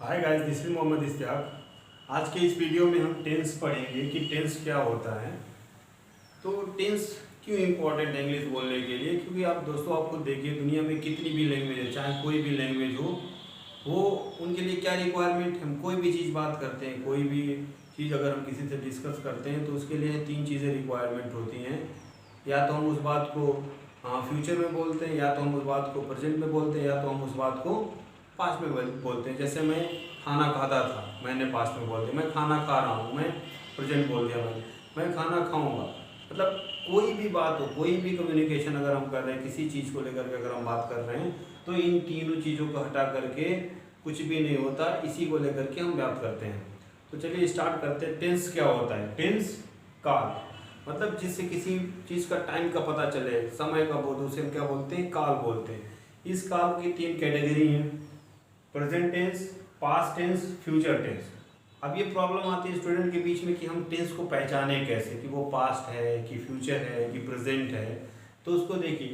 Hi guys, this is Mohammad Ishtiyaq. आज के इस वीडियो में हम टेंस पढ़ेंगे कि टेंस क्या होता है। तो टेंस क्यों इम्पोर्टेंट है इंग्लिश बोलने के लिए, क्योंकि आप दोस्तों आपको देखिए दुनिया में कितनी भी लैंग्वेज है, चाहे कोई भी लैंग्वेज हो, वो उनके लिए क्या रिक्वायरमेंट, हम कोई भी चीज़ बात करते हैं, कोई भी चीज़ अगर हम किसी से डिस्कस करते हैं तो उसके लिए 3 चीज़ें रिक्वायरमेंट होती हैं। या तो हम उस बात को फ्यूचर में बोलते हैं, या तो हम उस बात को प्रेजेंट में बोलते हैं, या तो हम उस बात को पास्ट में बोलते हैं। जैसे मैं खाना खाता था, मैंने पास्ट में बोल दिया। मैं खाना खा रहा हूँ, मैं प्रेजेंट बोल दिया। मैं खाना खाऊंगा। मतलब कोई भी बात हो, कोई भी कम्युनिकेशन अगर हम कर रहे हैं, किसी चीज़ को लेकर के अगर हम बात कर रहे हैं, तो इन तीनों चीज़ों को हटा करके कुछ भी नहीं होता। इसी को लेकर के हम बात करते हैं। तो चलिए स्टार्ट करते हैं। टेंस क्या होता है? टेंस काल, मतलब जिससे किसी चीज़ का टाइम का पता चले, समय का बोध, उसे हम क्या बोलते हैं? काल बोलते हैं। इस काल की 3 कैटेगरी हैं: present tense, past tense, future tense. अब ये प्रॉब्लम आती है स्टूडेंट के बीच में कि हम टेंस को पहचाने कैसे, कि वो पास्ट है कि फ्यूचर है कि प्रेजेंट है। तो उसको देखिए,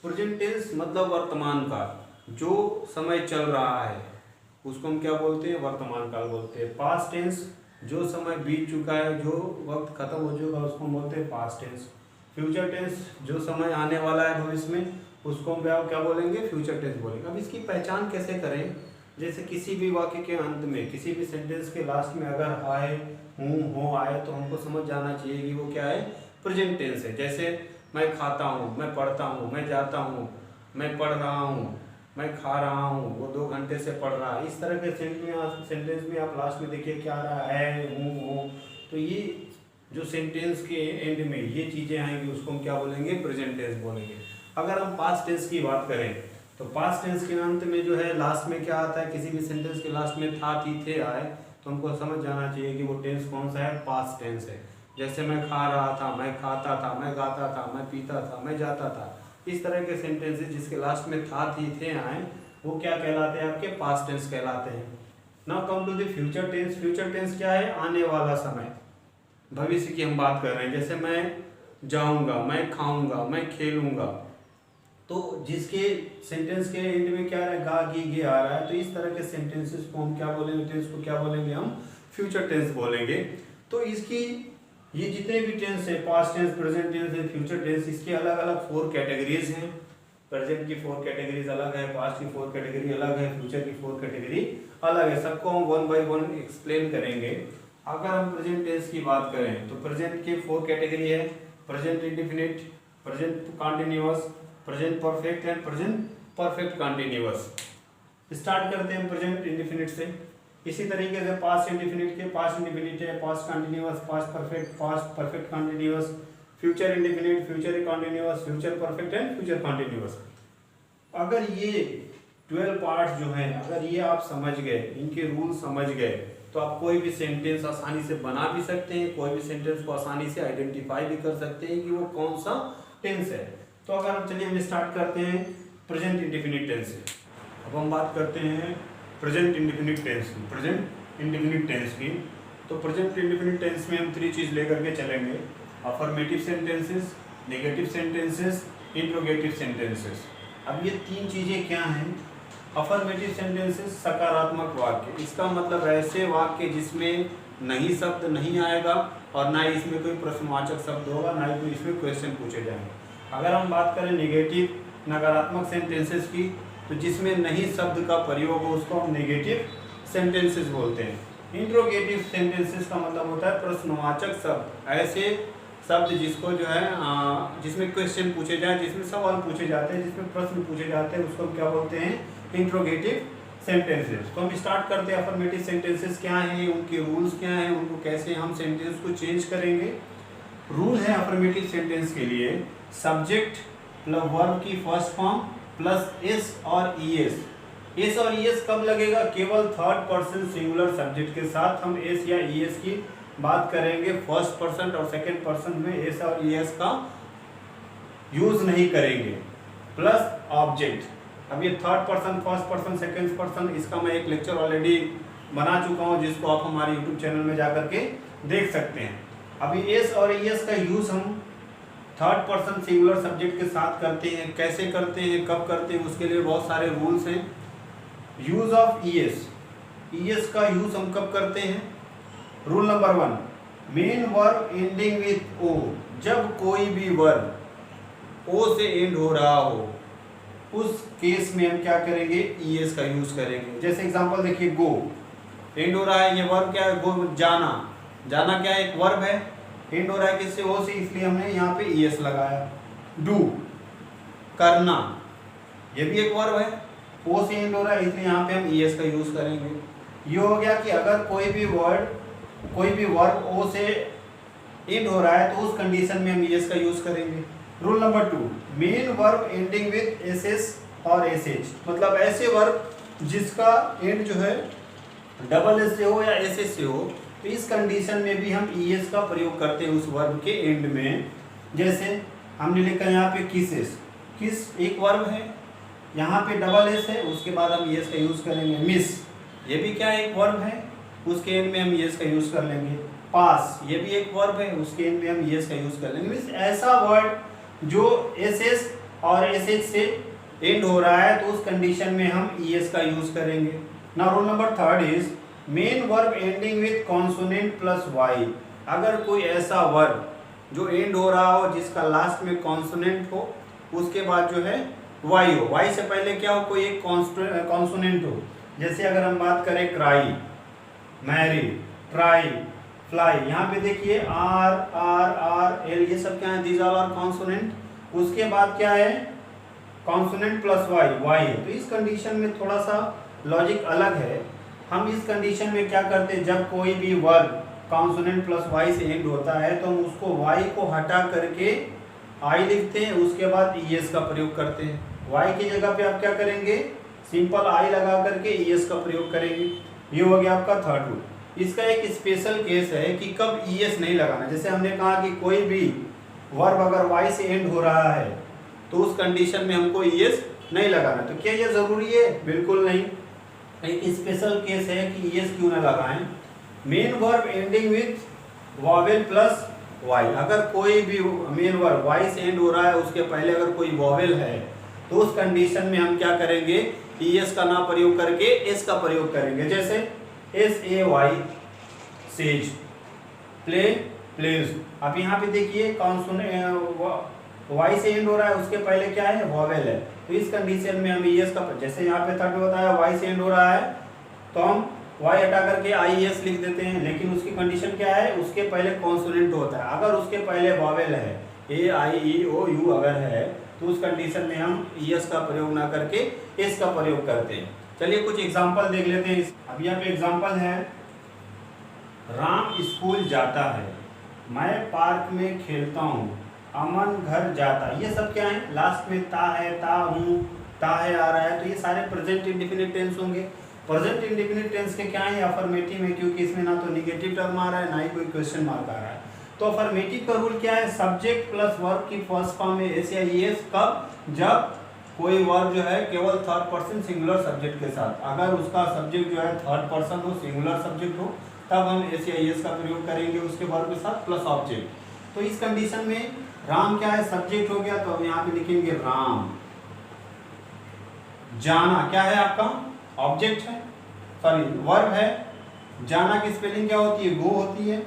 प्रेजेंट टेंस मतलब वर्तमान काल, जो समय चल रहा है उसको हम क्या बोलते हैं? वर्तमान काल बोलते हैं। पास्ट टेंस, जो समय बीत चुका है, जो वक्त खत्म हो चुका है, उसको हम बोलते हैं पास्ट टेंस। फ्यूचर टेंस, जो समय आने वाला है भविष्य में, उसको हम क्या बोलेंगे? फ्यूचर टेंस बोलेंगे। अब इसकी पहचान कैसे करें? जैसे किसी भी वाक्य के अंत में, किसी भी सेंटेंस के लास्ट में अगर आए, हूँ, हो, आए, तो हमको समझ जाना चाहिए कि वो क्या है? प्रेजेंट टेंस है। जैसे मैं खाता हूँ, मैं पढ़ता हूँ, मैं जाता हूँ, मैं पढ़ रहा हूँ, मैं खा रहा हूँ, वो 2 घंटे से पढ़ रहा है। इस तरह के सेंटेंस में आप लास्ट में देखिए क्या आ रहा है? हूँ, हो। तो ये जो सेंटेंस के एंड में ये चीज़ें आएंगी, उसको हम क्या बोलेंगे? प्रेजेंट टेंस बोलेंगे। अगर हम पास्ट टेंस की बात करें, तो पास्ट टेंस के अंत में जो है, लास्ट में क्या आता है? किसी भी सेंटेंस के लास्ट में था, थी, थे आए, तो हमको समझ जाना चाहिए कि वो टेंस कौन सा है? पास्ट टेंस है। जैसे मैं खा रहा था, मैं खाता था, मैं गाता था, मैं पीता था, मैं जाता था। इस तरह के सेंटेंसेस जिसके लास्ट में था, थी, थे आए, वो क्या कहलाते हैं? आपके पास्ट टेंस कहलाते हैं। Now come to the future tense. Future tense क्या है? आने वाला समय, भविष्य की हम बात कर रहे हैं। जैसे मैं जाऊंगा, मैं खाऊंगा, मैं खेलूंगा, तो जिसके सेंटेंस के एंड में क्या रहा है? गा, गी, गे आ रहा है। तो इस तरह के सेंटेंसेस को हम क्या बोलेंगे? टेंस को क्या बोलेंगे? हम फ्यूचर टेंस बोलेंगे। तो इसकी ये जितने भी टेंस है, पास्ट टेंस, प्रेजेंट टेंस है, फ्यूचर टेंस, इसके अलग अलग 4 कैटेगरीज हैं। प्रेजेंट की 4 कैटेगरीज अलग है, पास्ट की 4 कैटेगरी अलग है, फ्यूचर की 4 कैटेगरी अलग है। सबको हम 1 बाय 1 एक्सप्लेन करेंगे। अगर हम प्रेजेंट टेंस की बात करें तो प्रेजेंट के 4 कैटेगरी है: present indefinite, present continuous, present perfect and present perfect continuous. Start करते हैं प्रेजेंट इंडेफिनिट से। इसी तरीके से पास्ट इंडेफिनिट के पास्ट इंडेफिनिट है, past continuous, past perfect continuous, future indefinite, future continuous, future perfect and future continuous. अगर ये 12 पार्ट्स जो हैं, अगर ये आप समझ गए, इनके रूल समझ गए, तो आप कोई भी सेंटेंस आसानी से बना भी सकते हैं, कोई भी सेंटेंस को आसानी से आइडेंटिफाई भी कर सकते हैं कि वो कौन सा टेंस है। तो अगर हम चलिए हम स्टार्ट करते हैं प्रेजेंट इंडेफिनिट टेंस से। अब हम बात करते हैं प्रेजेंट इंडेफिनिट टेंस की। प्रेजेंट इंडेफिनिट टेंस की, तो प्रेजेंट इंडेफिनिट टेंस में हम 3 चीज़ लेकर के चलेंगे: affirmative sentences, negative sentences, interrogative sentences. अब ये 3 चीज़ें क्या हैं? अफर्मेटिव सेंटेंसेस, सकारात्मक वाक्य। इसका मतलब ऐसे वाक्य जिसमें नहीं शब्द नहीं आएगा और ना ही इसमें कोई प्रश्नवाचक शब्द होगा, ना ही कोई इसमें क्वेश्चन पूछे जाएंगे। अगर हम बात करें नेगेटिव, नकारात्मक सेंटेंसेस की, तो जिसमें नहीं शब्द का प्रयोग हो उसको हम नेगेटिव सेंटेंसेस बोलते हैं। इंट्रोगेटिव सेंटेंसेस का मतलब होता है प्रश्नवाचक शब्द, ऐसे शब्द जिसको जो है जिसमें क्वेश्चन पूछे जाए, जिसमें सवाल पूछे जाते हैं, जिसमें प्रश्न पूछे जाते हैं, उसको हम क्या बोलते हैं? Interrogative sentences. तो हम स्टार्ट करते हैं अफर्मेटिव सेंटेंसेस क्या हैं, उनके रूल्स क्या हैं, उनको कैसे हम सेंटेंस को चेंज करेंगे। रूल है अफर्मेटिव सेंटेंस के लिए: सब्जेक्ट प्लस वर्ब की फर्स्ट फॉर्म प्लस एस और ईएस। एस और ईएस कब लगेगा? केवल थर्ड पर्सन सिंगुलर सब्जेक्ट के साथ हम एस या ईएस की बात करेंगे। फर्स्ट पर्सन और सेकंड पर्सन में एस और ईएस का यूज नहीं करेंगे। Plus object. अब ये third person, first person, second person, इसका मैं एक लेक्चर ऑलरेडी बना चुका हूँ, जिसको आप हमारे यूट्यूब चैनल में जाकर के देख सकते हैं। अभी एस और ईएस का यूज हम थर्ड पर्सन सिंगुलर सब्जेक्ट के साथ करते हैं। कैसे करते हैं, कब करते हैं, उसके लिए बहुत सारे रूल्स हैं। यूज ऑफ ईएस, ईएस का यूज हम कब करते हैं? Rule number 1, main verb ending with O. जब कोई भी वर्ब ओ से एंड हो रहा हो उस केस में हम क्या करेंगे? ईएस का यूज करेंगे। जैसे एग्जांपल देखिए, गो एंड हो रहा है, ये वर्ब क्या है? गो, जाना। जाना क्या है? एक वर्ब है, एंड हो रहा है किससे? ओ से, इसलिए हमने यहाँ पे ईएस लगाया। डू, करना, ये भी एक वर्ब है, ओ से एंड हो रहा है, इसलिए यहाँ पे हम ईएस का यूज करेंगे। ये हो गया कि अगर कोई भी वर्ब ओ से एंड हो रहा है तो उस कंडीशन में हम ईएस का यूज करेंगे। Rule number 2, main verb ending with SS और एसएच। मतलब ऐसे वर्ब जिसका एंड जो है डबल एस से हो या एसएस से हो, तो इस कंडीशन में भी हम ईएस का प्रयोग करते हैं उस वर्ब के एंड में। जैसे हमने लिखा यहाँ पे किसेस, किस एक वर्ब है, यहाँ पे डबल एस है, उसके बाद हम ईएस का यूज करेंगे। मिस, ये भी क्या है? एक वर्ब है, उसके एंड में हम ईएस का यूज कर लेंगे। पास, ये भी एक वर्ब है, उसके एंड में हम ईएस का यूज कर लेंगे। मींस ऐसा वर्ड जो एसएस और एसएच से एंड हो रहा है तो उस कंडीशन में हम ईएस का यूज करेंगे। Now rule number 3 is main verb ending with consonant plus Y. अगर कोई ऐसा वर्ब जो एंड हो रहा हो जिसका लास्ट में कॉन्सोनेंट हो, उसके बाद जो है वाई हो, वाई से पहले क्या हो? कोई एक कॉन्सोनेंट हो। जैसे अगर हम बात करें क्राई, मैरी, ट्राई, फ्लाई, यहाँ पे देखिए आर आर आर एल, ये सब क्या है? These all are consonant. उसके बाद क्या है? कॉन्सोनेंट प्लस वाई, वाई है। तो इस कंडीशन में थोड़ा सा लॉजिक अलग है। हम इस कंडीशन में क्या करते हैं? जब कोई भी वर्ब कॉन्सोनेंट प्लस वाई से एंड होता है तो हम उसको वाई को हटा करके आई लिखते हैं, उसके बाद ईएस का प्रयोग करते हैं। वाई की जगह पे आप क्या करेंगे? सिंपल आई लगा करके ईएस का प्रयोग करेंगे। ये हो गया आपका थर्ड रूल। इसका एक स्पेशल केस है कि कब ईएस नहीं लगाना। जैसे हमने कहा कि कोई भी वर्ब अगर वाई से एंड हो रहा है तो उस कंडीशन में हमको ईएस नहीं लगाना। तो क्या ये जरूरी है? बिल्कुल नहीं। एक स्पेशल केस है कि ईएस क्यों ना लगाएं। Main verb ending with vowel plus Y. अगर कोई भी मेन वर्ब वाई से एंड हो रहा है, उसके पहले अगर कोई वॉवेल है तो उस कंडीशन में हम क्या करेंगे? ईएस का ना प्रयोग करके एस का प्रयोग करेंगे। जैसे S A Y, says, play, plays. अब यहाँ पे देखिए वाई से एंड हो रहा है, उसके पहले क्या है? वॉवेल है, तो इस कंडीशन में हम ईएस का, जैसे यहाँ पे थर्ड में बताया वाई से एंड हो रहा है तो हम वाई हटा करके आई एस लिख देते हैं। लेकिन उसकी कंडीशन क्या है? उसके पहले कॉन्सोनेंट होता है। अगर उसके पहले वॉवेल है, ए आई ई ओ यू अगर है, तो उस कंडीशन में हम ईएस का प्रयोग ना करके एस का प्रयोग करते हैं। चलिए कुछ एग्जांपल देख लेते हैं। अब यहाँ पे एग्जांपल है, राम स्कूल जाता है, मैं पार्क में खेलता हूँ, अमन घर जाता। ये सब क्या है? लास्ट में ता है, ता हूँ, ता है आ रहा है, तो ये सारे प्रेजेंट इंडेफिनिट टेंस होंगे। प्रेजेंट इंडेफिनिट टेंस के क्या है? अफर्मेटिव है, क्योंकि इसमें ना तो निगेटिव टर्म आ रहा है ना ही कोई क्वेश्चन मार्क आ रहा है। तो अफर्मेटिव का रूल क्या है? सब्जेक्ट प्लस वर्ब की फर्स्ट फॉर्म में एस या ईएस। कब? जब कोई वर्ब जो है केवल थर्ड पर्सन सिंगुलर सब्जेक्ट के साथ, अगर उसका सब्जेक्ट जो है थर्ड पर्सन हो, सिंगुलर सब्जेक्ट हो, तब हम एस या ईएस का प्रयोग करेंगे उसके वर्ब के साथ प्लस ऑब्जेक्ट। तो इस कंडीशन में राम क्या है? सब्जेक्ट हो गया, तो हम यहाँ पे लिखेंगे राम। जाना क्या है? आपका ऑब्जेक्ट है, सॉरी वर्ब है। जाना की स्पेलिंग क्या होती है? गो होती है।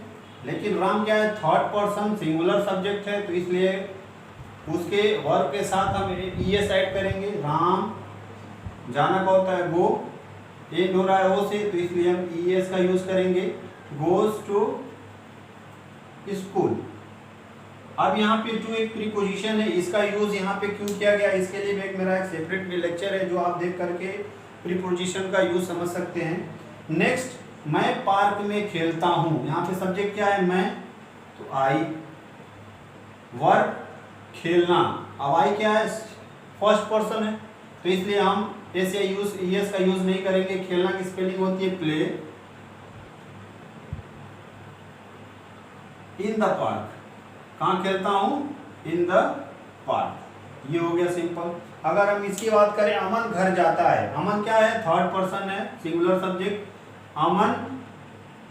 लेकिन राम क्या है? थर्ड पर्सन सिंगुलर सब्जेक्ट है, तो इसलिए उसके वर्ब के साथ हम ईएस ऐड करेंगे। राम, जाना का होता है गो, एंड हो रहा है ओ से, तो इसलिए हम ईएस का यूज करेंगे। Goes to school. अब यहाँ पे टू एक प्रीपोजिशन है, इसका यूज यहाँ पे क्यों किया गया? इसके लिए एक मेरा एक सेपरेट लेक्चर है जो आप देख करके प्रीपोजिशन का यूज समझ सकते हैं। नेक्स्ट, मैं पार्क में खेलता हूँ, यहाँ पे सब्जेक्ट क्या है? मैं, तो आई, वर्ब खेलना। अब आई क्या है? फर्स्ट पर्सन है, तो इसलिए हम एस या यूज ईएस का यूज नहीं करेंगे। खेलना की स्पेलिंग होती है प्ले। इन द पार्क, कहाँ खेलता हूँ? इन द पार्क। ये हो गया सिंपल। अगर हम इसकी बात करें, अमन घर जाता है, अमन क्या है? थर्ड पर्सन है, सिंगुलर सब्जेक्ट। अमन,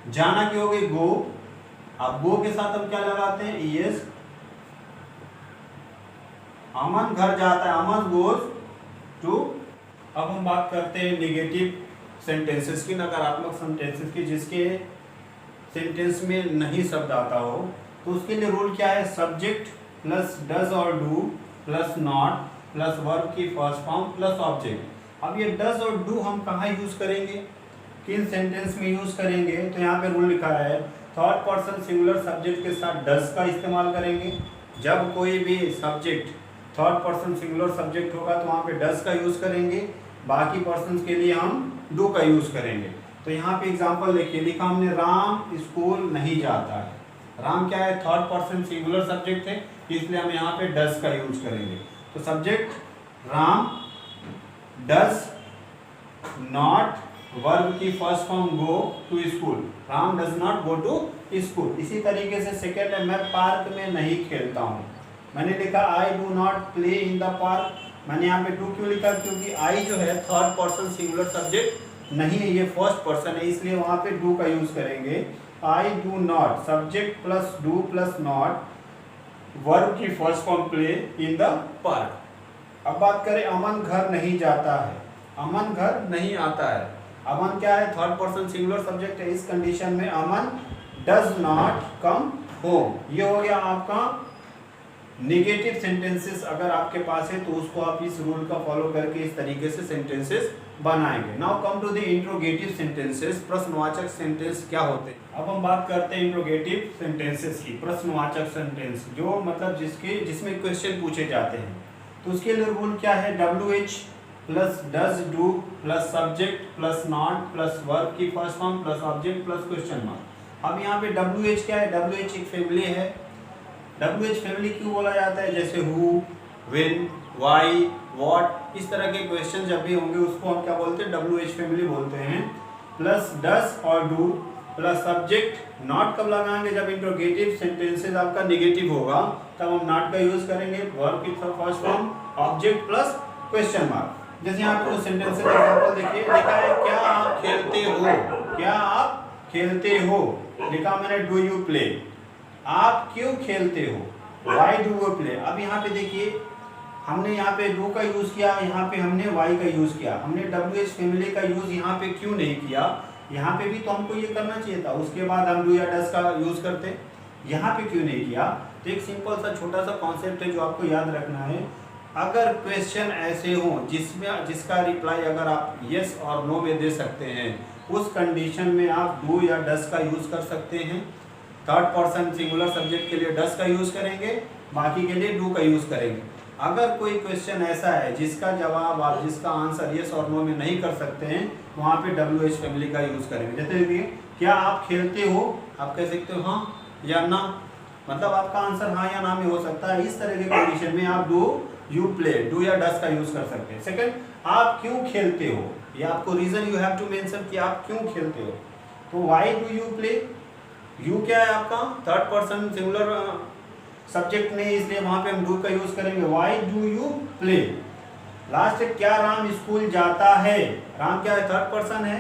जाना की हो गई गो। अब गो के साथ हम क्या लगाते हैं? ईएस। अमन घर जाता है, अमन गोज टू। अब हम बात करते हैं निगेटिव सेंटेंसेस की, नकारात्मक सेंटेंसेस की, जिसके सेंटेंस में नहीं शब्द आता हो, तो उसके लिए रूल क्या है, सब्जेक्ट प्लस डज और do plus not plus verb की फर्स्ट फॉर्म प्लस ऑब्जेक्ट। अब ये डज और डू हम कहाँ यूज करेंगे, किन सेंटेंस में यूज करेंगे, तो यहाँ पे रूल लिखा है थर्ड पर्सन सिंगुलर सब्जेक्ट के साथ डज का इस्तेमाल करेंगे। जब कोई भी subject third person singular subject होगा तो वहाँ पे डज का यूज करेंगे, बाकी पर्सन के लिए हम डू का यूज करेंगे। तो यहाँ पे एग्जांपल देखिए, लिखा हमने राम स्कूल नहीं जाता है। राम क्या है, थर्ड पर्सन सिंगुलर सब्जेक्ट है, इसलिए हम यहाँ पे डज का यूज करेंगे। तो subject Ram, does not, verb की first form go to school, Ram does not go to school. इसी तरीके से सेकेंड है, मैं पार्क में नहीं खेलता हूँ। मैंने लिखा आई do not play in the park. मैंने यहाँ पे डू क्यों लिखा, क्योंकि आई जो है थर्ड पर्सन सिंगुलर सब्जेक्ट नहीं है, ये फर्स्ट पर्सन है, इसलिए वहाँ पे डू का यूज करेंगे। I do not, subject plus do plus not, verb की first form play in the park. अब बात करें, अमन घर नहीं जाता है, अमन घर नहीं आता है। अमन क्या है, थर्ड पर्सन सिंगुलर सब्जेक्ट है, इस कंडीशन में अमन डज नॉट कम होम। ये हो गया आपका नेगेटिव सेंटेंसेस। अगर आपके पास है तो उसको आप इस रूल का फॉलो करके इस तरीके से सेंटेंसेस बनाएंगे। Now come to the interrogative sentences. प्रश्नवाचक सेंटेंस क्या होते हैं। अब हम बात करते हैं इंट्रोगेटिव सेंटेंसेस की। प्रश्नवाचक सेंटेंस जो मतलब जिसमें क्वेश्चन पूछे जाते हैं, तो उसके लिए रूल क्या है, WH plus does do plus subject plus not plus verb की first form plus object plus question mark. अब यहाँ पे WH क्या है, WH एक फैमिली है। WH फैमिली क्यों बोला जाता है, जैसे हु, व्हेन, व्हाई, व्हाट, इस तरह के क्वेश्चन जब भी होंगे उसको हम क्या बोलते हैं, WH फैमिली बोलते हैं। प्लस डज और डू प्लस सब्जेक्ट, नॉट कब लगाएंगे, जब इंट्रोगेटिव सेंटेंसेस आपका नेगेटिव होगा तब हम नॉट का यूज करेंगे। वर्ब की first form, object plus question mark. जैसे यहाँ पे कुछ सेंटेंसेस का एग्जांपल देखिए, लिखा है क्या आप खेलते हो, क्या आप खेलते हो, लिखा मैंने डू यू प्ले, आप क्यों खेलते हो, व्हाई डू यू प्ले। अब यहाँ पे देखिए, हमने यहाँ पे डू का यूज किया, यहाँ पे हमने व्हाई का यूज किया, हमने WH फैमिली का यूज यहाँ पे क्यों नहीं किया, यहाँ पे भी तो हमको ये करना चाहिए था, उसके बाद हम डू या डज का यूज करते, यहाँ पे क्यों नहीं किया। तो एक सिंपल सा छोटा सा कॉन्सेप्ट है जो आपको याद रखना है। अगर क्वेश्चन ऐसे हो जिसका रिप्लाई अगर आप यस और नो में दे सकते हैं, उस कंडीशन में आप डू या डज का यूज कर सकते हैं। थर्ड पर्सन सिंगुलर सब्जेक्ट के लिए डज का यूज करेंगे, बाकी के लिए डू का यूज करेंगे। अगर कोई क्वेश्चन ऐसा है जिसका जवाब आप जिसका आंसर यस और नो में नहीं कर सकते हैं, वहाँ पे WH फैमिली का यूज करेंगे। जैसे देखिए, क्या आप खेलते हो, आप कह सकते हो हाँ या ना, मतलब आपका आंसर हाँ या ना में हो सकता है। इस तरह के कंडीशन में आप डू यू प्ले, डू या डज का यूज कर सकते हैं। सेकंड, आप क्यों खेलते हो, ये आपको reason you have to mention कि आप क्यों खेलते हो। तो why do you play, you क्या है आपका थर्ड पर्सन सिंगुलर सब्जेक्ट में, इसलिए वहां पे हम डू का यूज करेंगे। Why do you play. Last है, क्या राम स्कूल जाता है, राम क्या है, थर्ड पर्सन है,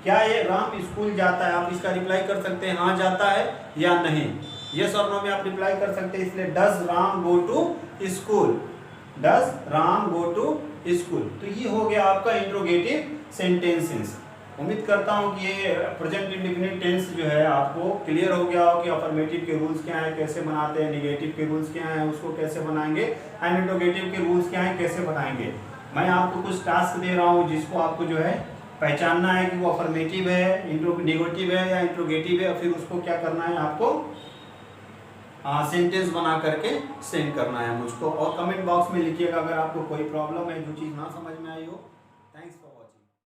क्या ये राम स्कूल जाता है। आप इसका रिप्लाई कर सकते हैं हाँ जाता है या नहीं, यस और नो में आप रिप्लाई कर सकते हैं। इसलिए does Ram go to school, does Ram go to school. तो ये हो गया आपका इंट्रोगेटिव सेंटेंसेस। उम्मीद करता हूँ कि ये प्रेजेंट इंडेफिनिट टेंस जो है आपको क्लियर हो गया हो कि अफर्मेटिव के रूल्स क्या हैं, कैसे बनाते हैं, नेगेटिव के रूल्स क्या हैं, उसको कैसे बनाएंगे, एंड इंट्रोगेटिव के रूल्स क्या हैं, कैसे बनाएंगे। मैं आपको कुछ टास्क दे रहा हूँ जिसको आपको जो है पहचानना है कि वो अफर्मेटिव है, नेगेटिव है या इंट्रोगेटिव है, फिर उसको क्या करना है आपको सेंटेंस बना करके सेंड करना है मुझको। और कमेंट बॉक्स में लिखिएगा अगर आपको कोई प्रॉब्लम है, जो चीज़ ना समझ में आई हो। Thanks for